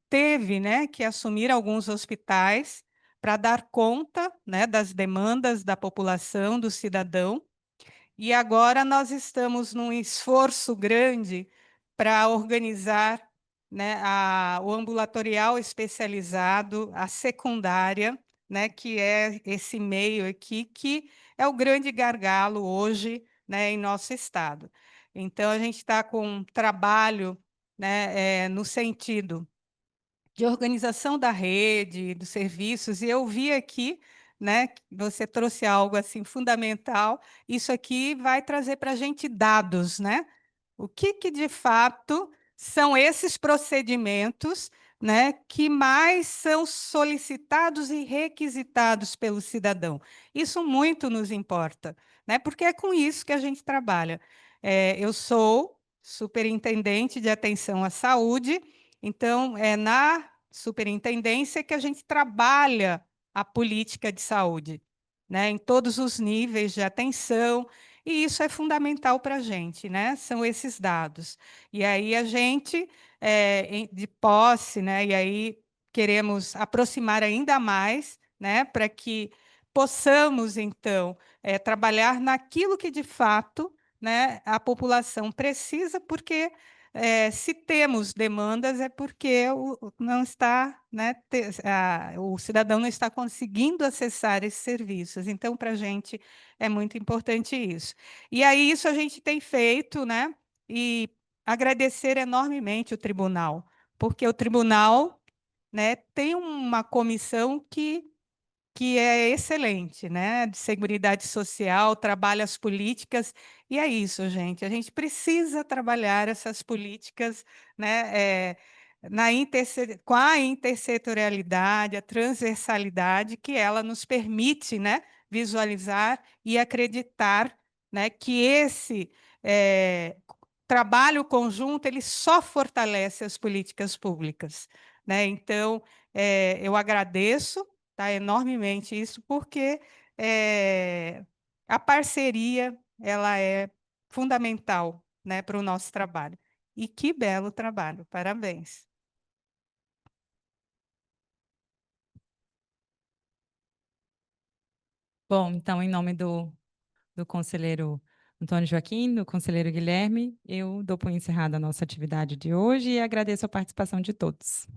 E: teve, né, que assumir alguns hospitais para dar conta, né, das demandas da população, do cidadão. E agora nós estamos num esforço grande para organizar, né, o ambulatorial especializado, a secundária, né, que é esse meio aqui, que é o grande gargalo hoje, né, em nosso estado. Então, a gente está com um trabalho, né, no sentido de organização da rede, dos serviços, e eu vi aqui, né, que você trouxe algo assim fundamental. Isso aqui vai trazer para a gente dados, né? O que de fato são esses procedimentos, né, que mais são solicitados e requisitados pelo cidadão? Isso muito nos importa, né? Porque é com isso que a gente trabalha. Eu sou superintendente de atenção à saúde, então é na superintendência que a gente trabalha a política de saúde, né, em todos os níveis de atenção, e isso é fundamental para a gente, né? São esses dados. E aí a gente, de posse, né? E aí queremos aproximar ainda mais, né? Para que possamos, então, trabalhar naquilo que, de fato, né, a população precisa, porque se temos demandas é porque não está, né, o cidadão não está conseguindo acessar esses serviços. Então, para a gente é muito importante isso. E aí isso a gente tem feito, né? E agradecer enormemente o tribunal, porque o tribunal, né, tem uma comissão que é excelente, né? De Seguridade Social, trabalha as políticas, e é isso, gente. A gente precisa trabalhar essas políticas, né? Com a intersetorialidade, a transversalidade que ela nos permite, né, visualizar e acreditar, né, que esse trabalho conjunto ele só fortalece as políticas públicas, né? Então, eu agradeço, tá, enormemente isso, porque a parceria ela é fundamental, né, para o nosso trabalho. E que belo trabalho, parabéns.
C: Bom, então, em nome do conselheiro Antônio Joaquim, do conselheiro Guilherme, eu dou por encerrada a nossa atividade de hoje e agradeço a participação de todos.